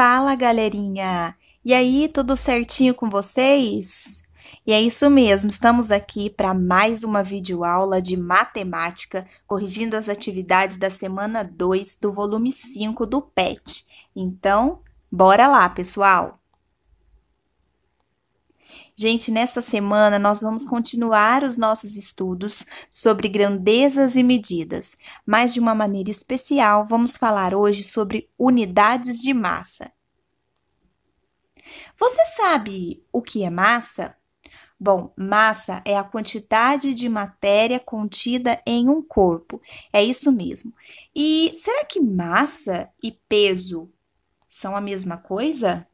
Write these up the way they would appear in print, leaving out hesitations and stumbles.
Fala, galerinha! E aí, tudo certinho com vocês? E é isso mesmo, estamos aqui para mais uma videoaula de matemática, corrigindo as atividades da semana 2 do volume 5 do PET. Então, bora lá, pessoal! Gente, nessa semana nós vamos continuar os nossos estudos sobre grandezas e medidas, mas de uma maneira especial, vamos falar hoje sobre unidades de massa. Você sabe o que é massa? Bom, massa é a quantidade de matéria contida em um corpo. É isso mesmo. E será que massa e peso são a mesma coisa?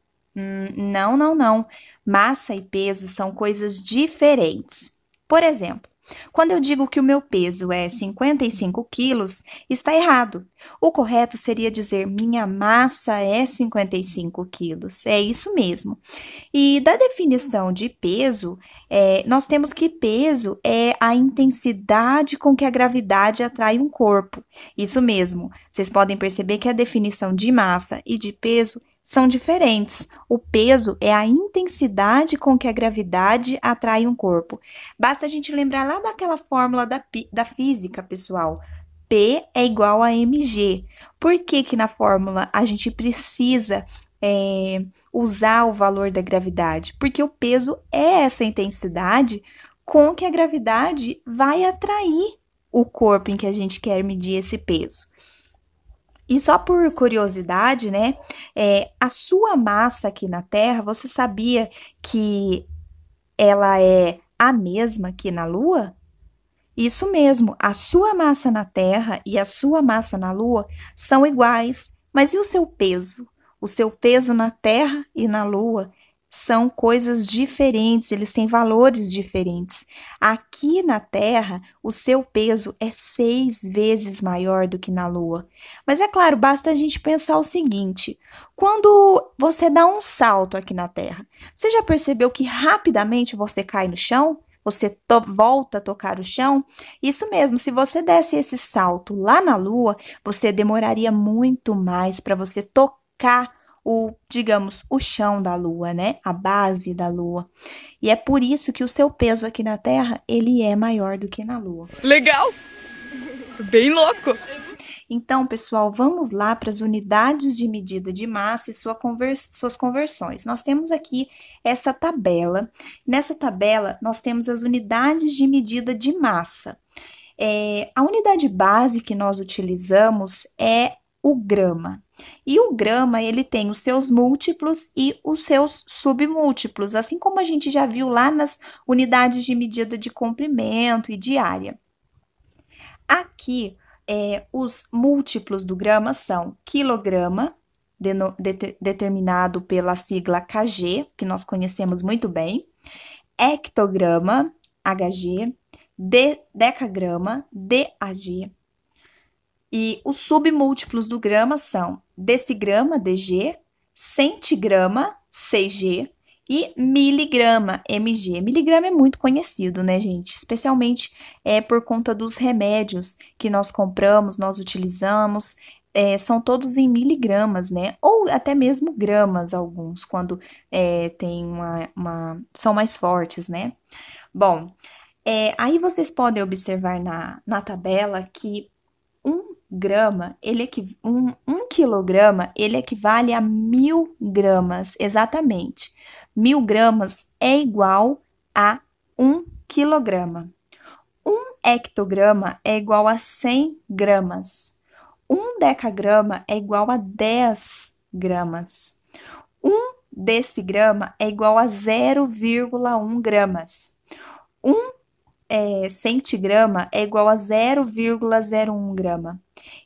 Não. Massa e peso são coisas diferentes. Por exemplo, quando eu digo que o meu peso é 55 quilos, está errado. O correto seria dizer minha massa é 55 quilos. É isso mesmo. E da definição de peso, nós temos que peso é a intensidade com que a gravidade atrai um corpo. Isso mesmo. Vocês podem perceber que a definição de massa e de peso são diferentes. O peso é a intensidade com que a gravidade atrai um corpo. Basta a gente lembrar lá daquela fórmula da física, pessoal. P é igual a mg. Por que que na fórmula a gente precisa usar o valor da gravidade? Porque o peso é essa intensidade com que a gravidade vai atrair o corpo em que a gente quer medir esse peso. E só por curiosidade, né? A sua massa aqui na Terra, você sabia que ela é a mesma que na Lua? Isso mesmo, a sua massa na Terra e a sua massa na Lua são iguais. Mas e o seu peso? O seu peso na Terra e na Lua são coisas diferentes, eles têm valores diferentes. Aqui na Terra, o seu peso é 6 vezes maior do que na Lua. Mas é claro, basta a gente pensar o seguinte: quando você dá um salto aqui na Terra, você já percebeu que rapidamente você cai no chão? Você volta a tocar o chão? Isso mesmo, se você desse esse salto lá na Lua, você demoraria muito mais para você tocar digamos, o chão da Lua, né? A base da Lua. E é por isso que o seu peso aqui na Terra, ele é maior do que na Lua. Legal! Bem louco! Então, pessoal, vamos lá para as unidades de medida de massa e suas conversões. Nós temos aqui essa tabela. Nessa tabela, nós temos as unidades de medida de massa. A unidade base que nós utilizamos é o grama. E o grama, ele tem os seus múltiplos e os seus submúltiplos, assim como a gente já viu lá nas unidades de medida de comprimento e de área. Aqui, os múltiplos do grama são quilograma, determinado pela sigla kg, que nós conhecemos muito bem, hectograma, hg, decagrama, dag, e os submúltiplos do grama são decigrama, dg, centigrama, cg, e miligrama, mg. Miligrama é muito conhecido, né, gente? Especialmente por conta dos remédios que nós compramos, nós utilizamos, são todos em miligramas, né? Ou até mesmo gramas, alguns, quando tem são mais fortes, né? Bom, aí vocês podem observar na tabela que um quilograma, ele equivale a 1.000 gramas, exatamente. 1.000 gramas é igual a 1 quilograma. Um hectograma é igual a 100 gramas. Um decagrama é igual a 10 gramas. Um decigrama é igual a 0,1 gramas. Um centigrama é igual a 0,01 grama.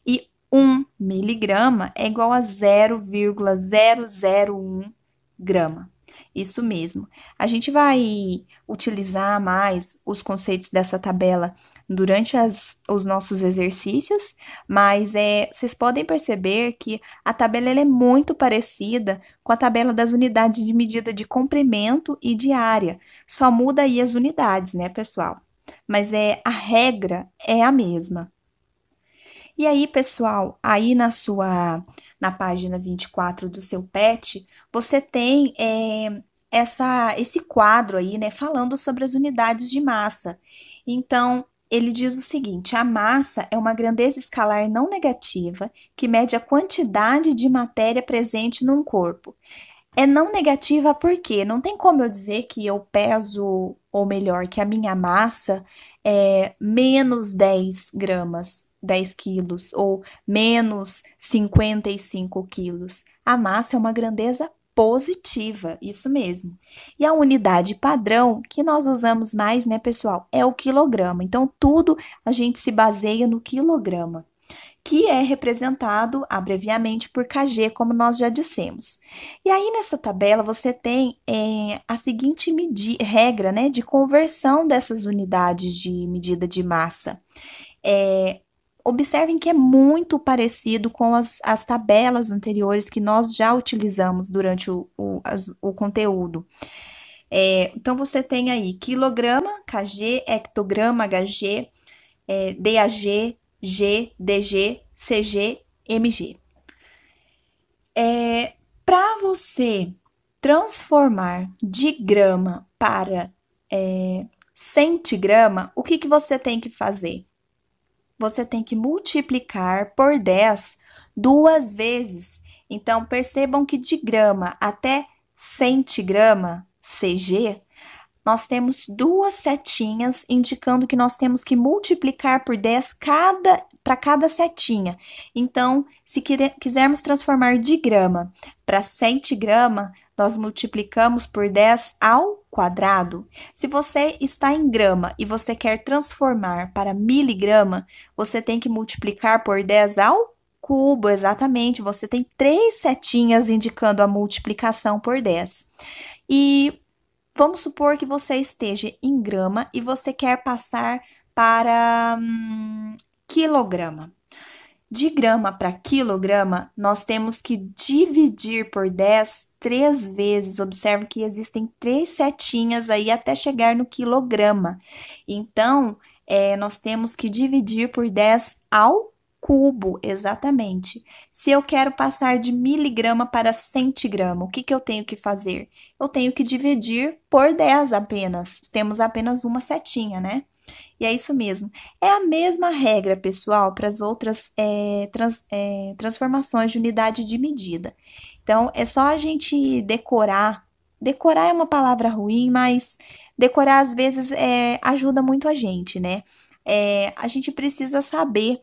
E 1 miligrama é igual a 0,001 grama. Isso mesmo. A gente vai utilizar mais os conceitos dessa tabela durante os nossos exercícios, mas vocês podem perceber que a tabela ela é muito parecida com a tabela das unidades de medida de comprimento e de área. Só muda aí as unidades, né, pessoal? Mas a regra é a mesma. E aí, pessoal, aí na página 24 do seu PET, você tem esse quadro aí, né, falando sobre as unidades de massa. Então, ele diz o seguinte: a massa é uma grandeza escalar não negativa que mede a quantidade de matéria presente num corpo. É não negativa porque não tem como eu dizer que eu peso, ou melhor, que a minha massa é menos 10 gramas, 10 quilos, ou menos 55 quilos. A massa é uma grandeza positiva, isso mesmo. E a unidade padrão que nós usamos mais, né, pessoal, é o quilograma. Então, tudo a gente se baseia no quilograma, que é representado abreviamente por kg, como nós já dissemos. E aí, nessa tabela, você tem a seguinte regra, né, de conversão dessas unidades de medida de massa. Observem que é muito parecido com as tabelas anteriores que nós já utilizamos durante o conteúdo. Então, você tem aí quilograma, kg, hectograma, hg, DAG, G, DG, CG, MG. Para você transformar de grama para centigrama, o que você tem que fazer? Você tem que multiplicar por 10 duas vezes. Então, percebam que de grama até centigrama, CG, nós temos duas setinhas indicando que nós temos que multiplicar por 10 para cada setinha. Então, se quisermos transformar de grama para centigrama, nós multiplicamos por 10 ao quadrado. Se você está em grama e você quer transformar para miligrama, você tem que multiplicar por 10 ao cubo, exatamente. Você tem três setinhas indicando a multiplicação por 10. E vamos supor que você esteja em grama e você quer passar para quilograma. De grama para quilograma, nós temos que dividir por 10 três vezes. Observe que existem três setinhas aí até chegar no quilograma. Então, nós temos que dividir por 10 ao cubo, exatamente. Se eu quero passar de miligrama para centigrama, o que eu tenho que fazer? Eu tenho que dividir por 10 apenas. Temos apenas uma setinha, né? E é isso mesmo. É a mesma regra, pessoal, para as outras transformações de unidade de medida. Então, é só a gente decorar. Decorar é uma palavra ruim, mas decorar às vezes ajuda muito a gente, né? A gente precisa saber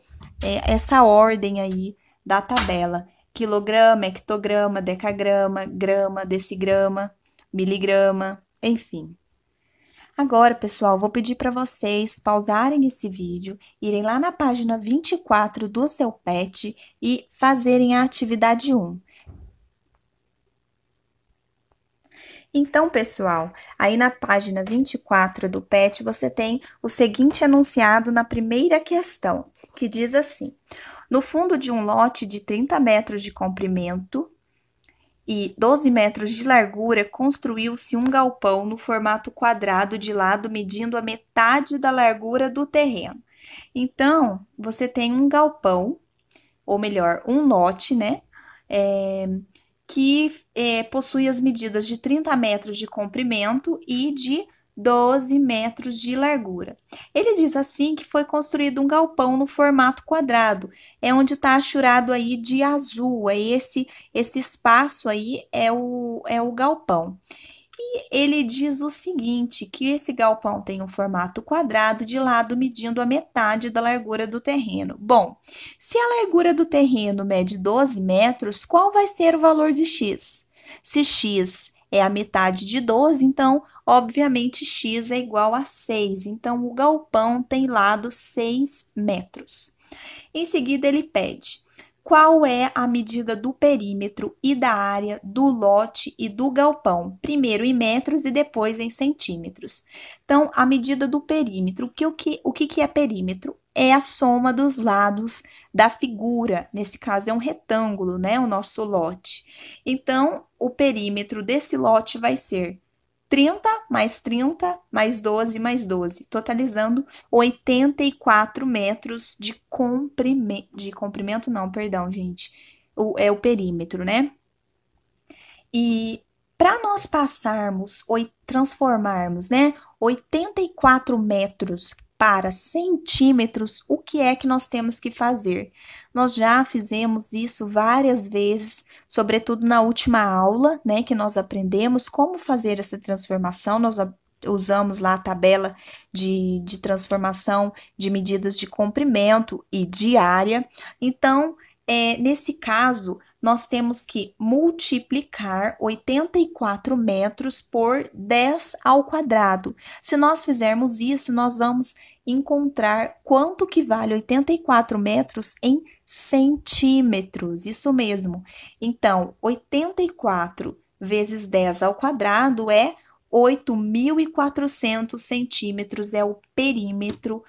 essa ordem aí da tabela: quilograma, hectograma, decagrama, grama, decigrama, miligrama, enfim. Agora, pessoal, vou pedir para vocês pausarem esse vídeo, irem lá na página 24 do seu PET e fazerem a atividade 1. Então, pessoal, aí na página 24 do PET, você tem o seguinte enunciado na primeira questão, que diz assim: no fundo de um lote de 30 metros de comprimento e 12 metros de largura, construiu-se um galpão no formato quadrado de lado, medindo a metade da largura do terreno. Então, você tem um galpão, ou melhor, um lote, né? Que possui as medidas de 30 metros de comprimento e de 12 metros de largura. Ele diz assim que foi construído um galpão no formato quadrado, é onde está achurado aí de azul, esse espaço aí é o galpão. E ele diz o seguinte, que esse galpão tem um formato quadrado de lado medindo a metade da largura do terreno. Bom, se a largura do terreno mede 12 metros, qual vai ser o valor de x? Se x é a metade de 12, então, obviamente, x é igual a 6. Então, o galpão tem lado 6 metros. Em seguida, ele pede: qual é a medida do perímetro e da área do lote e do galpão? Primeiro em metros e depois em centímetros. Então, a medida do perímetro, o que é perímetro? É a soma dos lados da figura. Nesse caso, é um retângulo, né? O nosso lote. Então, o perímetro desse lote vai ser 30 mais 12 mais 12, totalizando 84 metros de comprimento, não, perdão, gente. o perímetro, né? E para nós passarmos, transformarmos, né, 84 metros para centímetros, o que é que nós temos que fazer? Nós já fizemos isso várias vezes, sobretudo na última aula, né, que nós aprendemos como fazer essa transformação. Nós usamos lá a tabela de transformação de medidas de comprimento e de área. Então, nesse caso, nós temos que multiplicar 84 metros por 10 ao quadrado. Se nós fizermos isso, nós vamos encontrar quanto que vale 84 metros em centímetros. Isso mesmo. Então, 84 vezes 10 ao quadrado é 8.400 centímetros, é o perímetro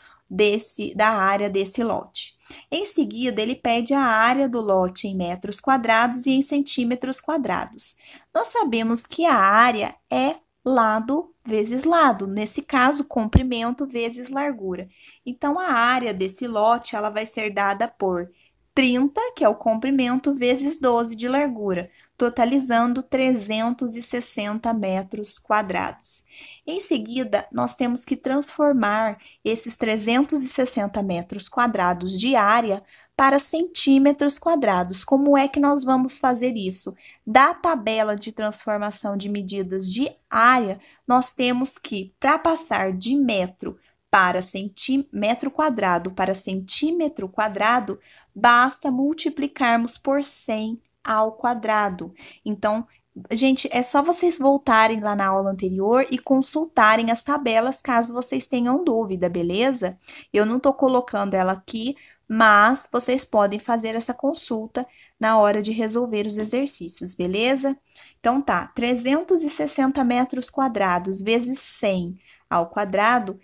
da área desse lote. Em seguida, ele pede a área do lote em metros quadrados e em centímetros quadrados. Nós sabemos que a área é lado vezes lado, nesse caso, comprimento vezes largura. Então, a área desse lote ela vai ser dada por 30, que é o comprimento, vezes 12 de largura, totalizando 360 metros quadrados. Em seguida, nós temos que transformar esses 360 metros quadrados de área para centímetros quadrados. Como é que nós vamos fazer isso? Da tabela de transformação de medidas de área, nós temos que, para passar de metro para metro quadrado para centímetro quadrado, basta multiplicarmos por 100 ao quadrado. Então, gente, é só vocês voltarem lá na aula anterior e consultarem as tabelas caso vocês tenham dúvida, beleza? Eu não estou colocando ela aqui, mas vocês podem fazer essa consulta na hora de resolver os exercícios, beleza? Então tá, 360 metros quadrados vezes 100 ao quadrado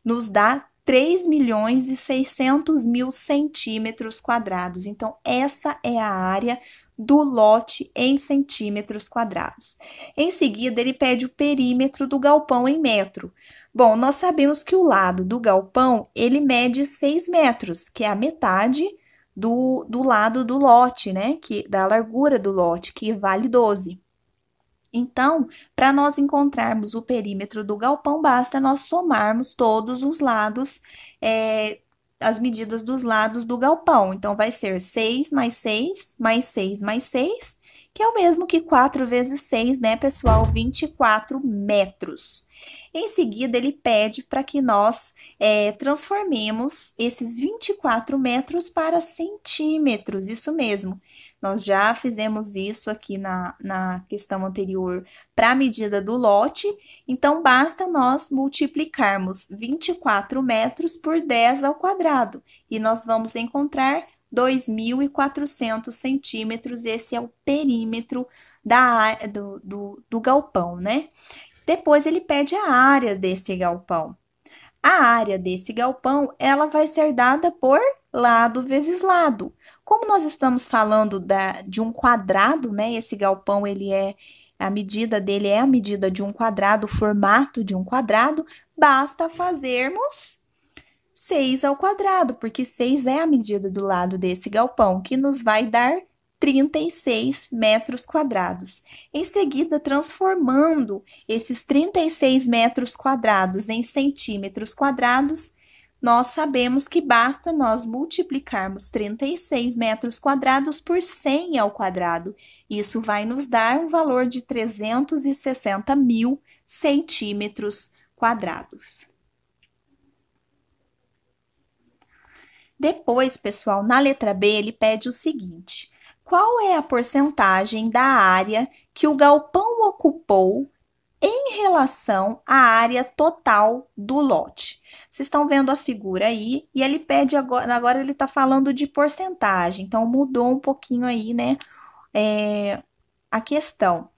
nos dá 3.600.000 centímetros quadrados. Então, essa é a área do lote em centímetros quadrados. Em seguida, ele pede o perímetro do galpão em metro. Bom, nós sabemos que o lado do galpão, ele mede 6 metros, que é a metade do lado do lote, né? Da largura do lote, que vale 12. Então, para nós encontrarmos o perímetro do galpão, basta nós somarmos todos os lados, as medidas dos lados do galpão. Então, vai ser 6 mais 6, mais 6 mais 6, que é o mesmo que 4 vezes 6, né, pessoal? 24 metros. Em seguida, ele pede para que nós transformemos esses 24 metros para centímetros, isso mesmo. Nós já fizemos isso aqui na questão anterior para a medida do lote, então basta nós multiplicarmos 24 metros por 10 ao quadrado e nós vamos encontrar 2.400 centímetros, esse é o perímetro do galpão, né? Depois ele pede a área desse galpão. A área desse galpão, ela vai ser dada por lado vezes lado. Como nós estamos falando de um quadrado, né? Esse galpão, a medida dele é a medida de um quadrado, o formato de um quadrado, basta fazermos 6 ao quadrado, porque 6 é a medida do lado desse galpão, que nos vai dar 36 metros quadrados. Em seguida, transformando esses 36 metros quadrados em centímetros quadrados, nós sabemos que basta nós multiplicarmos 36 metros quadrados por 100 ao quadrado. Isso vai nos dar um valor de 360.000 centímetros quadrados. Depois, pessoal, na letra B, ele pede o seguinte: qual é a porcentagem da área que o galpão ocupou em relação à área total do lote? Vocês estão vendo a figura aí, e ele pede agora ele está falando de porcentagem, então mudou um pouquinho aí, né, a questão.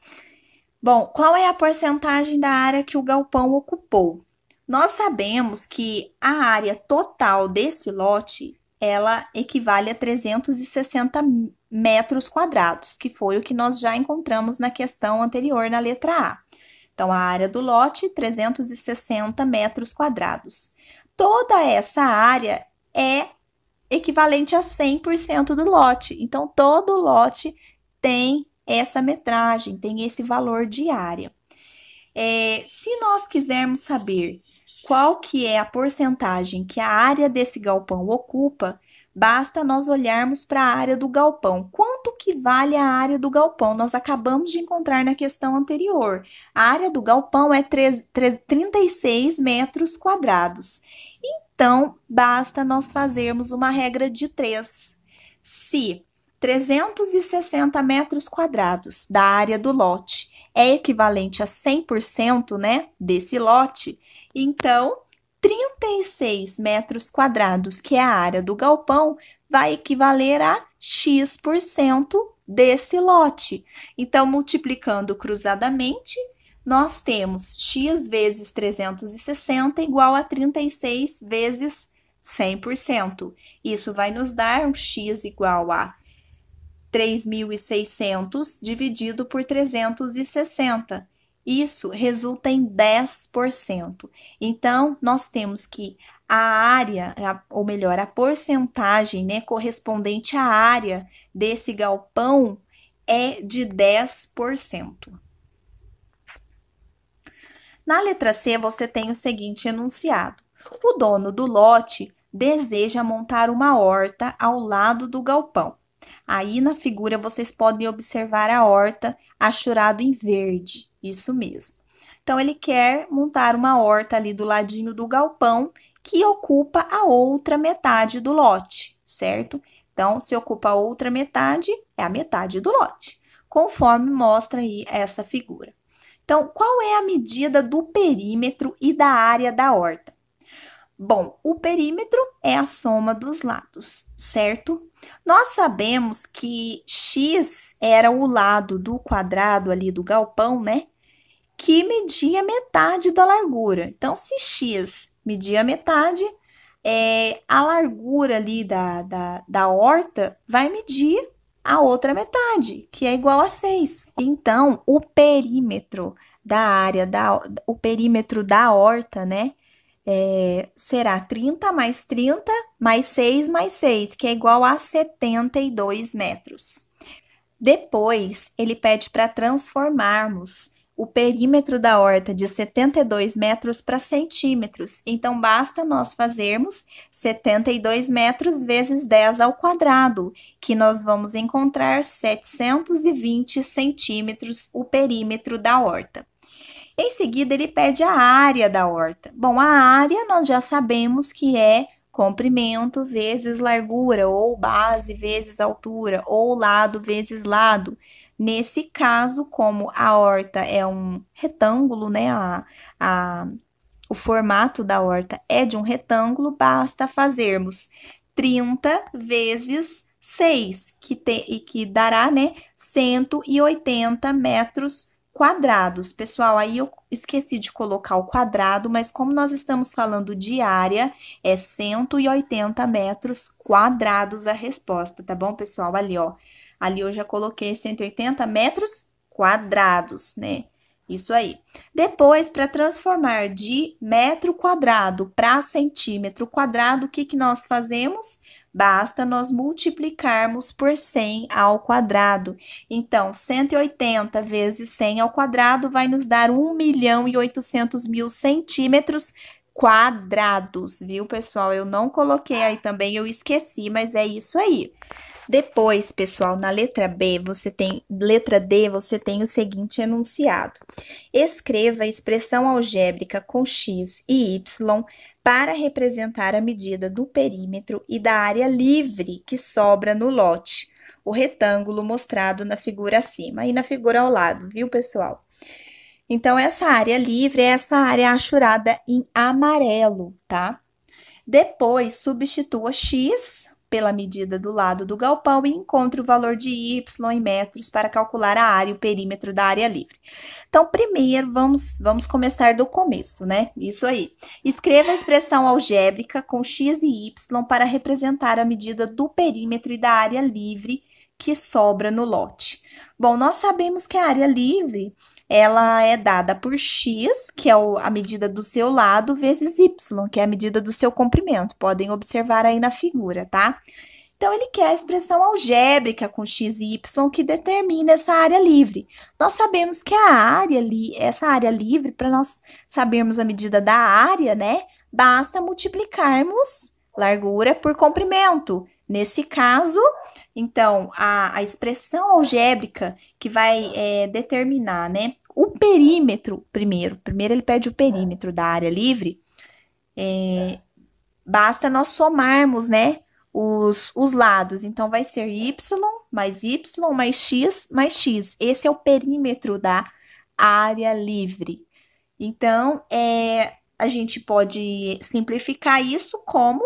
Bom, qual é a porcentagem da área que o galpão ocupou? Nós sabemos que a área total desse lote, ela equivale a 360 metros quadrados, que foi o que nós já encontramos na questão anterior, na letra A. Então, a área do lote, 360 metros quadrados. Toda essa área é equivalente a 100% do lote. Então, todo lote tem essa metragem, tem esse valor de área. Se nós quisermos saber qual que é a porcentagem que a área desse galpão ocupa, basta nós olharmos para a área do galpão. Quanto que vale a área do galpão? Nós acabamos de encontrar na questão anterior. A área do galpão é 36 metros quadrados. Então, basta nós fazermos uma regra de 3. Se 360 metros quadrados da área do lote é equivalente a 100%, né, desse lote, então 36 metros quadrados, que é a área do galpão, vai equivaler a X% desse lote. Então, multiplicando cruzadamente, nós temos X vezes 360 igual a 36 vezes 100%. Isso vai nos dar um X igual a 3.600 dividido por 360. Isso resulta em 10%. Então, nós temos que a área, ou melhor, a porcentagem, né, correspondente à área desse galpão é de 10%. Na letra C, você tem o seguinte enunciado: o dono do lote deseja montar uma horta ao lado do galpão. Aí na figura vocês podem observar a horta achurado em verde, isso mesmo. Então ele quer montar uma horta ali do ladinho do galpão que ocupa a outra metade do lote, certo? Então, se ocupa a outra metade, é a metade do lote, conforme mostra aí essa figura. Então, qual é a medida do perímetro e da área da horta? Bom, o perímetro é a soma dos lados, certo? Nós sabemos que x era o lado do quadrado ali do galpão, né? Que media metade da largura. Então, se x media metade, a largura ali da horta vai medir a outra metade, que é igual a 6. Então, o perímetro da área, o perímetro da horta, né? Será 30 mais 30 mais 6 mais 6, que é igual a 72 metros. Depois, ele pede para transformarmos o perímetro da horta de 72 metros para centímetros. Então, basta nós fazermos 72 metros vezes 10 ao quadrado, que nós vamos encontrar 720 centímetros o perímetro da horta. Em seguida, ele pede a área da horta. Bom, a área nós já sabemos que é comprimento vezes largura, ou base vezes altura, ou lado vezes lado. Nesse caso, como a horta é um retângulo, né? O formato da horta é de um retângulo, basta fazermos 30 vezes 6, que dará, né, 180 metros quadrados. Pessoal, aí eu esqueci de colocar o quadrado, mas como nós estamos falando de área, é 180 metros quadrados a resposta, tá bom, pessoal? Ali, ó. Ali eu já coloquei 180 metros quadrados, né? Isso aí. Depois, para transformar de metro quadrado para centímetro quadrado, o que que nós fazemos? Basta nós multiplicarmos por 100 ao quadrado. Então, 180 vezes 100 ao quadrado vai nos dar 1.800.000 centímetros quadrados, viu, pessoal? Eu não coloquei aí também, eu esqueci, mas é isso aí. Depois, pessoal, na letra D, você tem o seguinte enunciado: escreva a expressão algébrica com x e y para representar a medida do perímetro e da área livre que sobra no lote, o retângulo mostrado na figura acima e na figura ao lado, viu, pessoal? Então, essa área livre é essa área achurada em amarelo, tá? Depois, substitua x pela medida do lado do galpão e encontre o valor de y em metros para calcular a área e o perímetro da área livre. Então, primeiro, vamos começar do começo, né? Isso aí. Escreva a expressão algébrica com x e y para representar a medida do perímetro e da área livre que sobra no lote. Bom, nós sabemos que a área livre ela é dada por x, que é a medida do seu lado, vezes y, que é a medida do seu comprimento. Podem observar aí na figura, tá? Então, ele quer a expressão algébrica com x e y que determina essa área livre. Nós sabemos que essa área livre, para nós sabermos a medida da área, né, basta multiplicarmos largura por comprimento. Nesse caso, então, a expressão algébrica que vai determinar, né, o perímetro, primeiro ele pede o perímetro da área livre, basta nós somarmos, né, os lados. Então, vai ser y mais x mais x. Esse é o perímetro da área livre. Então, a gente pode simplificar isso como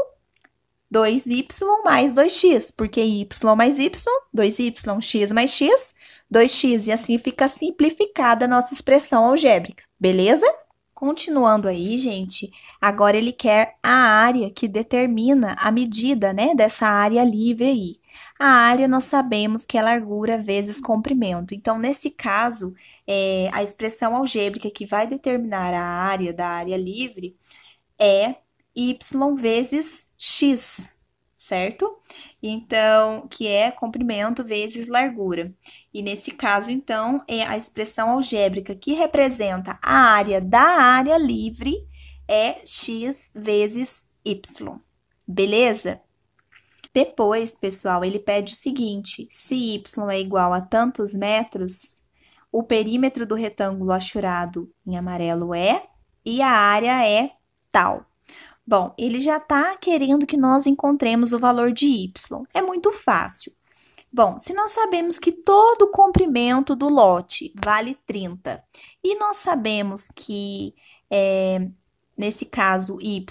2y mais 2x, porque y mais y, 2y, x mais x, 2x, e assim fica simplificada a nossa expressão algébrica, beleza? Continuando aí, gente, agora ele quer a área que determina a medida, né, dessa área livre aí. A área nós sabemos que é largura vezes comprimento. Então, nesse caso, a expressão algébrica que vai determinar a área da área livre é y vezes x, certo? Então, que é comprimento vezes largura. E nesse caso, então, é a expressão algébrica que representa a área da área livre é x vezes y. Beleza? Depois, pessoal, ele pede o seguinte: se y é igual a tantos metros, o perímetro do retângulo achurado em amarelo e a área é tal. Bom, ele já está querendo que nós encontremos o valor de y. É muito fácil. Bom, se nós sabemos que todo o comprimento do lote vale 30 e nós sabemos que, nesse caso, y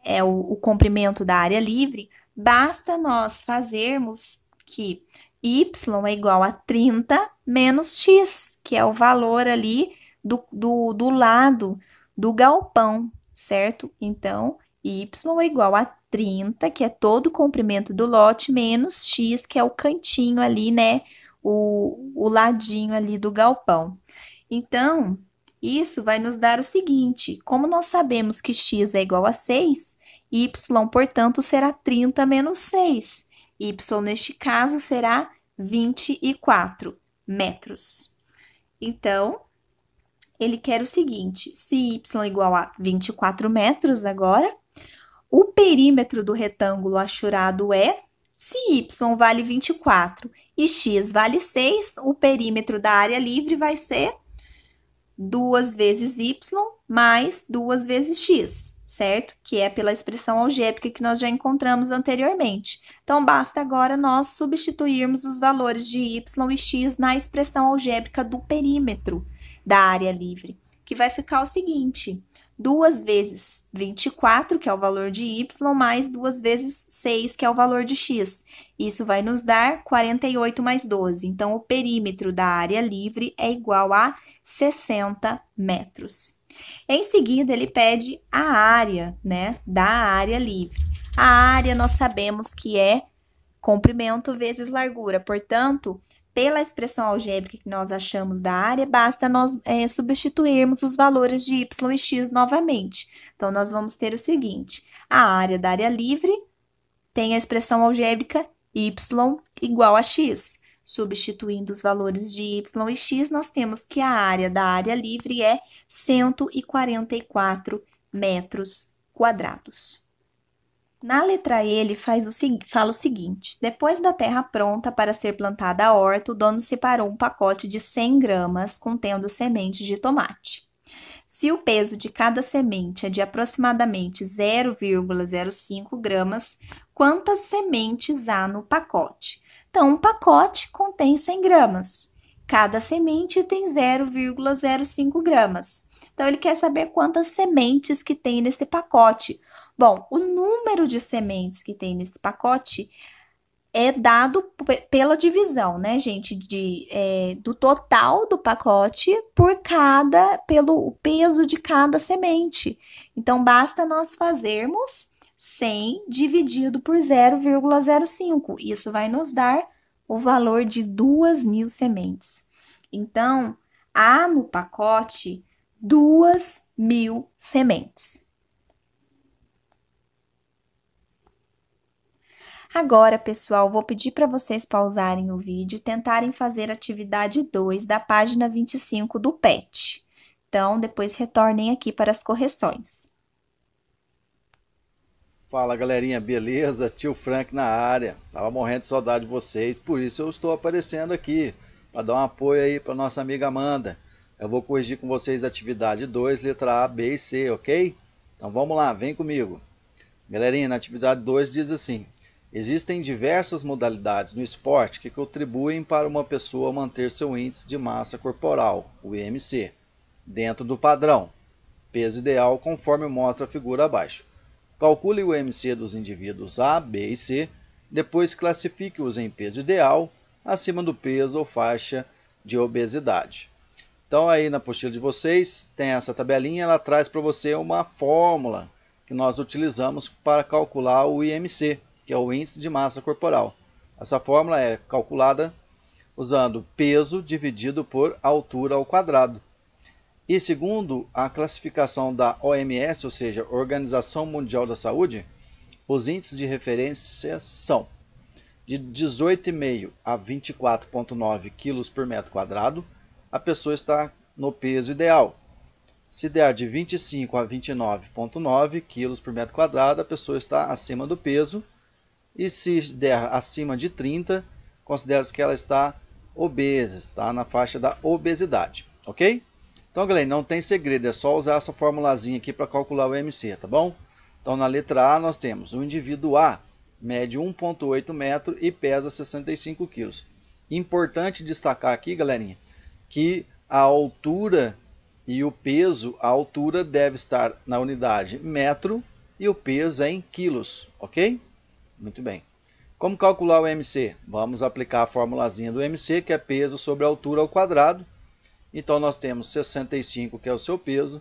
é o comprimento da área livre, basta nós fazermos que y é igual a 30 menos x, que é o valor ali do lado do galpão, certo? Então, y é igual a 30, que é todo o comprimento do lote, menos x, que é o cantinho ali, né? O ladinho ali do galpão. Então, isso vai nos dar o seguinte: como nós sabemos que x é igual a 6, y, portanto, será 30 menos 6. Y, neste caso, será 24 metros. Então, ele quer o seguinte: se y é igual a 24 metros agora, o perímetro do retângulo achurado se y vale 24 e x vale 6, o perímetro da área livre vai ser 2 vezes y mais 2 vezes x, certo? Que é pela expressão algébrica que nós já encontramos anteriormente. Então, basta agora nós substituirmos os valores de y e x na expressão algébrica do perímetro da área livre, que vai ficar o seguinte: 2 vezes 24, que é o valor de y, mais 2 vezes 6, que é o valor de x. Isso vai nos dar 48 mais 12. Então, o perímetro da área livre é igual a 60 metros. Em seguida, ele pede a área, né, da área livre. A área nós sabemos que é comprimento vezes largura. Portanto, pela expressão algébrica que nós achamos da área, basta nós substituirmos os valores de y e x novamente. Então, nós vamos ter o seguinte: a área da área livre tem a expressão algébrica y igual a x. Substituindo os valores de y e x, nós temos que a área da área livre é 144 metros quadrados. Na letra E, ele fala o seguinte: depois da terra pronta para ser plantada a horta, o dono separou um pacote de 100 gramas contendo sementes de tomate. Se o peso de cada semente é de aproximadamente 0,05 gramas, quantas sementes há no pacote? Então, um pacote contém 100 gramas. Cada semente tem 0,05 gramas. Então, ele quer saber quantas sementes que tem nesse pacote. Bom, o número de sementes que tem nesse pacote é dado pela divisão, né, gente, do total do pacote pelo peso de cada semente. Então, basta nós fazermos 100 dividido por 0,05. Isso vai nos dar o valor de 2.000 sementes. Então, há no pacote 2.000 sementes. Agora, pessoal, vou pedir para vocês pausarem o vídeo e tentarem fazer a atividade 2 da página 25 do PET. Então, depois retornem aqui para as correções. Fala galerinha, beleza? Tio Frank na área. Tava morrendo de saudade de vocês, por isso eu estou aparecendo aqui para dar um apoio aí para nossa amiga Amanda. Eu vou corrigir com vocês a atividade 2, letra A, B e C, ok? Então vamos lá, vem comigo. Galerinha, na atividade 2 diz assim: existem diversas modalidades no esporte que contribuem para uma pessoa manter seu índice de massa corporal, o IMC, dentro do padrão, peso ideal conforme mostra a figura abaixo. Calcule o IMC dos indivíduos A, B e C, depois classifique-os em peso ideal, acima do peso ou faixa de obesidade. Então aí na apostila de vocês tem essa tabelinha, ela traz para você uma fórmula que nós utilizamos para calcular o IMC, que é o índice de massa corporal. Essa fórmula é calculada usando peso dividido por altura ao quadrado. E segundo a classificação da OMS, ou seja, Organização Mundial da Saúde, os índices de referência são de 18,5 a 24,9 kg por metro quadrado, a pessoa está no peso ideal. Se der de 25 a 29,9 kg por metro quadrado, a pessoa está acima do peso. E se der acima de 30, considera-se que ela está obesa, está na faixa da obesidade, ok? Então, galera, não tem segredo, é só usar essa formulazinha aqui para calcular o IMC, tá bom? Então, na letra A, nós temos o indivíduo A, mede 1,8 metro e pesa 65 quilos. Importante destacar aqui, galerinha, que a altura e o peso, a altura deve estar na unidade metro e o peso é em quilos, ok? Muito bem. Como calcular o IMC? Vamos aplicar a formulazinha do IMC, que é peso sobre a altura ao quadrado. Então, nós temos 65, que é o seu peso,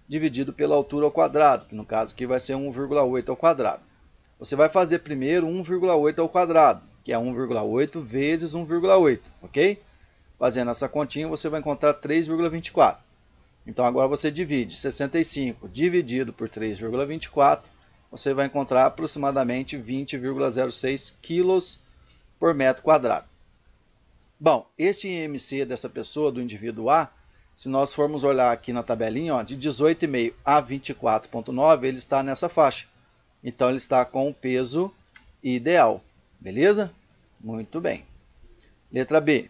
dividido pela altura ao quadrado, que no caso aqui vai ser 1,8 ao quadrado. Você vai fazer primeiro 1,8 ao quadrado, que é 1,8 vezes 1,8, ok? Fazendo essa continha, você vai encontrar 3,24. Então, agora você divide 65 dividido por 3,24, você vai encontrar aproximadamente 20,06 quilos por metro quadrado. Bom, este IMC dessa pessoa, do indivíduo A, se nós formos olhar aqui na tabelinha, ó, de 18,5 a 24,9, ele está nessa faixa. Então, ele está com o peso ideal. Beleza? Muito bem. Letra B.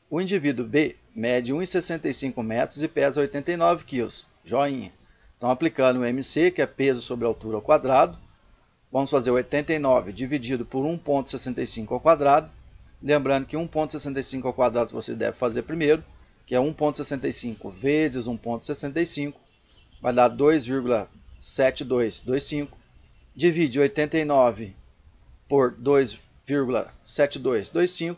O indivíduo B mede 1,65 metros e pesa 89 quilos. Joinha. Então, aplicando o IMC, que é peso sobre a altura ao quadrado, vamos fazer 89 dividido por 1,65 ao quadrado. Lembrando que 1,65 ao quadrado você deve fazer primeiro, que é 1,65 vezes 1,65, vai dar 2,7225. Divide 89 por 2,7225,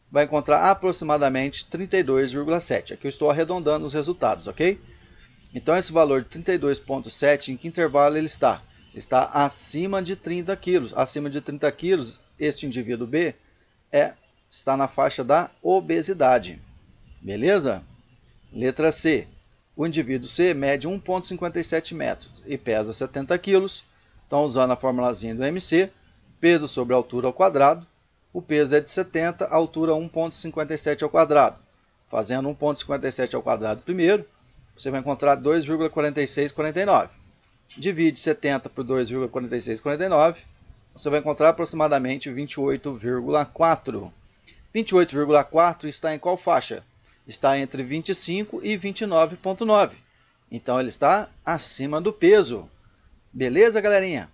vai encontrar aproximadamente 32,7. Aqui eu estou arredondando os resultados, ok? Então, esse valor de 32,7, em que intervalo ele está? Está acima de 30 quilos. Acima de 30 quilos, este indivíduo B está na faixa da obesidade. Beleza? Letra C. O indivíduo C mede 1,57 metros e pesa 70 quilos. Então, usando a formulazinha do MC, peso sobre a altura ao quadrado, o peso é de 70, a altura 1,57 ao quadrado. Fazendo 1,57 ao quadrado primeiro, você vai encontrar 2,4649. Divide 70 por 2,4649, você vai encontrar aproximadamente 28,4. 28,4 está em qual faixa? Está entre 25 e 29,9. Então, ele está acima do peso. Beleza, galerinha?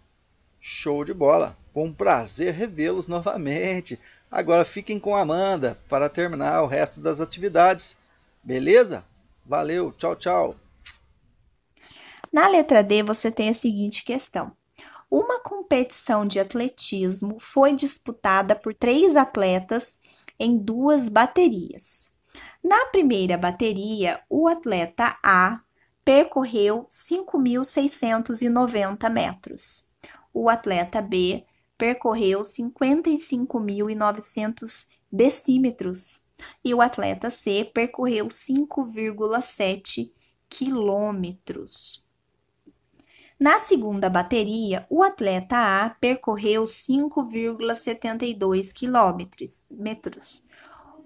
Show de bola! Foi um prazer revê-los novamente. Agora fiquem com a Amanda para terminar o resto das atividades. Beleza? Valeu, tchau, tchau! Na letra D, você tem a seguinte questão. Uma competição de atletismo foi disputada por 3 atletas em 2 baterias. Na primeira bateria, o atleta A percorreu 5.690 metros. O atleta B percorreu 55.900 decímetros. e o atleta C percorreu 5,7 quilômetros. Na segunda bateria, o atleta A percorreu 5,72 quilômetros.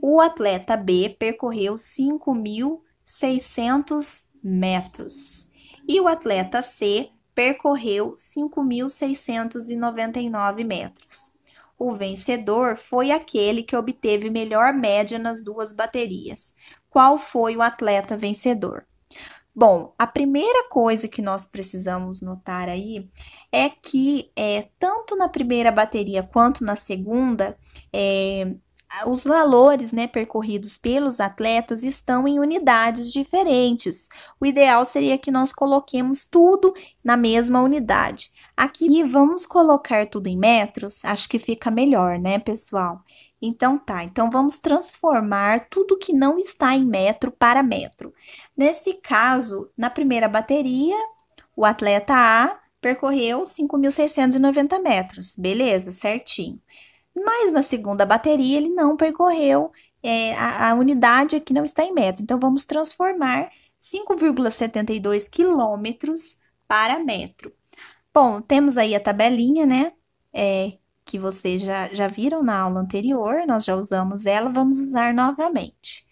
O atleta B percorreu 5.600 metros. E o atleta C percorreu 5.699 metros. O vencedor foi aquele que obteve melhor média nas duas baterias. Qual foi o atleta vencedor? Bom, a primeira coisa que nós precisamos notar aí é que tanto na primeira bateria quanto na segunda, os valores, né, percorridos pelos atletas estão em unidades diferentes. O ideal seria que nós coloquemos tudo na mesma unidade. Aqui vamos colocar tudo em metros, acho que fica melhor, né, pessoal? Então tá, então vamos transformar tudo que não está em metro para metro. Nesse caso, na primeira bateria, o atleta A percorreu 5.690 metros, beleza, certinho. Mas na segunda bateria, ele não percorreu, a unidade aqui não está em metro. Então, vamos transformar 5,72 quilômetros para metro. Bom, temos aí a tabelinha, né? Que vocês já viram na aula anterior, nós já usamos ela, vamos usar novamente.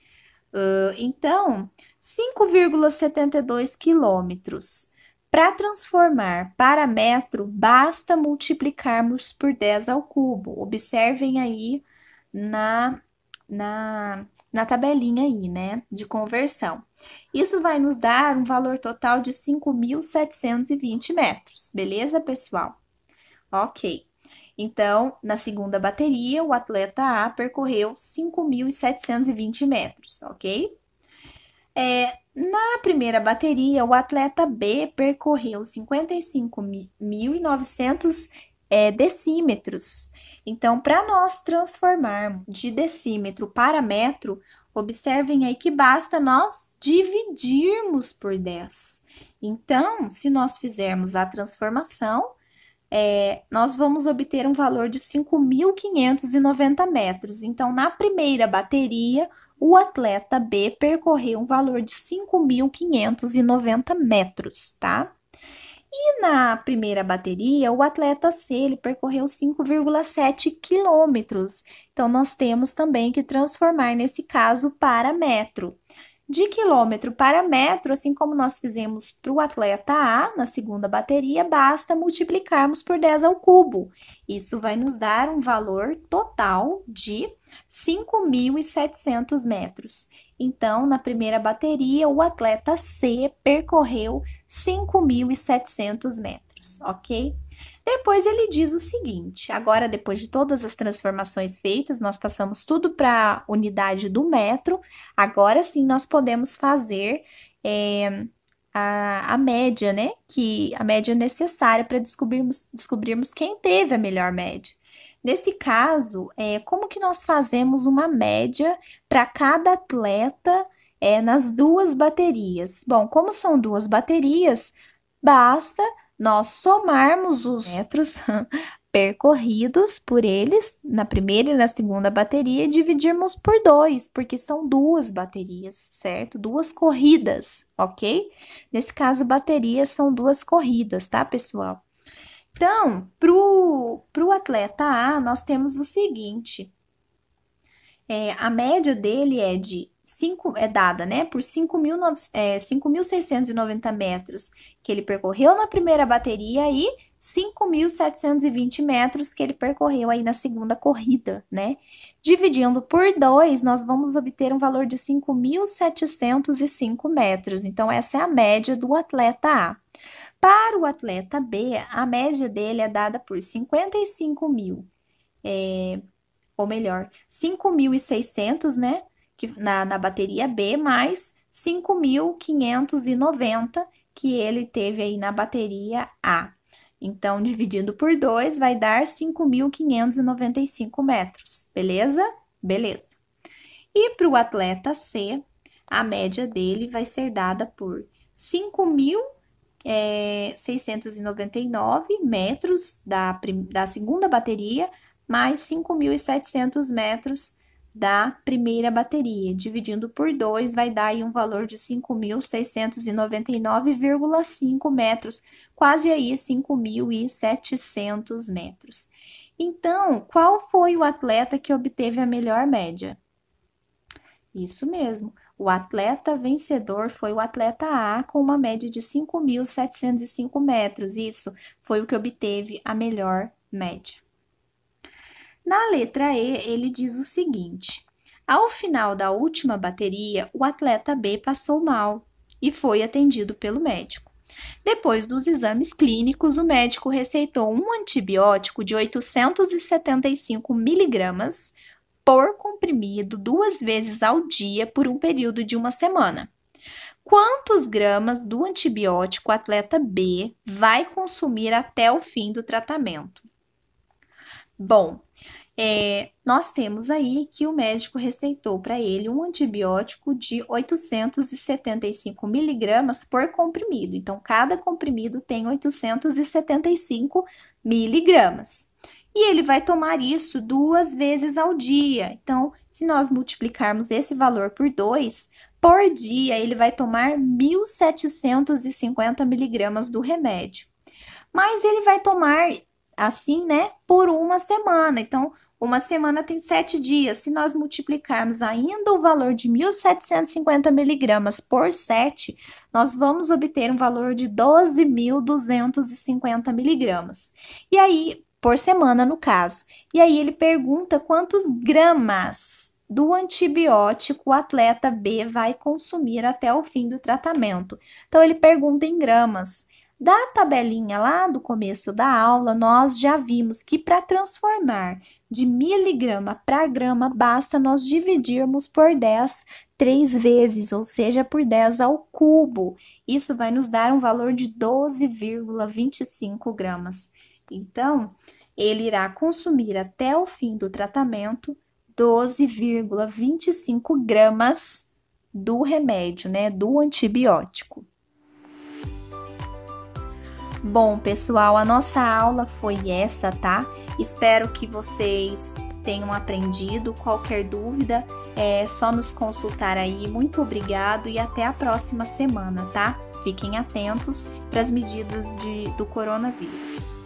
Então, 5,72 quilômetros. Para transformar para metro, basta multiplicarmos por 10 ao cubo. Observem aí na tabelinha aí, né, de conversão. Isso vai nos dar um valor total de 5.720 metros, beleza, pessoal? Ok. Então, na segunda bateria, o atleta A percorreu 5.720 metros, ok? Na primeira bateria, o atleta B percorreu 55.900 decímetros. Então, para nós transformarmos de decímetro para metro, observem aí que basta nós dividirmos por 10. Então, se nós fizermos a transformação, nós vamos obter um valor de 5.590 metros. Então, na primeira bateria, o atleta B percorreu um valor de 5.590 metros, tá? E na primeira bateria, o atleta C, ele percorreu 5,7 quilômetros. Então, nós temos também que transformar, nesse caso, para metro. De quilômetro para metro, assim como nós fizemos para o atleta A na segunda bateria, basta multiplicarmos por 10 ao cubo. Isso vai nos dar um valor total de 5.700 metros. Então, na primeira bateria, o atleta C percorreu 5.700 metros, ok? Depois ele diz o seguinte, agora depois de todas as transformações feitas, nós passamos tudo para a unidade do metro, agora sim nós podemos fazer a média, né? A média necessária para descobrirmos quem teve a melhor média. Nesse caso, como que nós fazemos uma média para cada atleta nas duas baterias? Bom, como são duas baterias, basta nós somarmos os metros percorridos por eles na primeira e na segunda bateria e dividirmos por 2, porque são duas baterias, certo? Duas corridas, ok? Nesse caso, baterias são duas corridas, tá, pessoal? Então, pro atleta A, nós temos o seguinte, a média dele é dada, né, por 5.690 metros que ele percorreu na primeira bateria e 5.720 metros que ele percorreu aí na segunda corrida, né? Dividindo por 2, nós vamos obter um valor de 5.705 metros. Então, essa é a média do atleta A. Para o atleta B, a média dele é dada por 55.000, ou melhor, 5.600, né? Na bateria B, mais 5.590 que ele teve aí na bateria A. Então, dividindo por 2, vai dar 5.595 metros, beleza? Beleza. E para o atleta C, a média dele vai ser dada por 5.699 metros da segunda bateria, mais 5.700 metros da primeira bateria. Dividindo por 2 vai dar aí um valor de 5.699,5 metros, quase aí 5.700 metros. Então, qual foi o atleta que obteve a melhor média? Isso mesmo. O atleta vencedor foi o atleta A com uma média de 5.705 metros. Isso foi o que obteve a melhor média. Na letra E, ele diz o seguinte: ao final da última bateria, o atleta B passou mal e foi atendido pelo médico. Depois dos exames clínicos, o médico receitou um antibiótico de 875 miligramas por comprimido 2 vezes ao dia por um período de 1 semana. Quantos gramas do antibiótico o atleta B vai consumir até o fim do tratamento? Bom, nós temos aí que o médico receitou para ele um antibiótico de 875 miligramas por comprimido. Então, cada comprimido tem 875 miligramas. E ele vai tomar isso 2 vezes ao dia. Então, se nós multiplicarmos esse valor por 2, por dia ele vai tomar 1.750 miligramas do remédio. Mas ele vai tomar assim, né, por 1 semana. Então, 1 semana tem 7 dias. Se nós multiplicarmos ainda o valor de 1.750 miligramas por 7, nós vamos obter um valor de 12.250 miligramas. E aí, por semana, no caso. E aí ele pergunta quantos gramas do antibiótico o atleta B vai consumir até o fim do tratamento. Então, ele pergunta em gramas. Da tabelinha lá do começo da aula, nós já vimos que para transformar de miligrama para grama, basta nós dividirmos por 10 3 vezes, ou seja, por 10 ao cubo. Isso vai nos dar um valor de 12,25 gramas. Então, ele irá consumir até o fim do tratamento 12,25 gramas do remédio, né, do antibiótico. Bom, pessoal, a nossa aula foi essa, tá? Espero que vocês tenham aprendido. Qualquer dúvida, é só nos consultar aí. Muito obrigado e até a próxima semana, tá? Fiquem atentos para as medidas do coronavírus.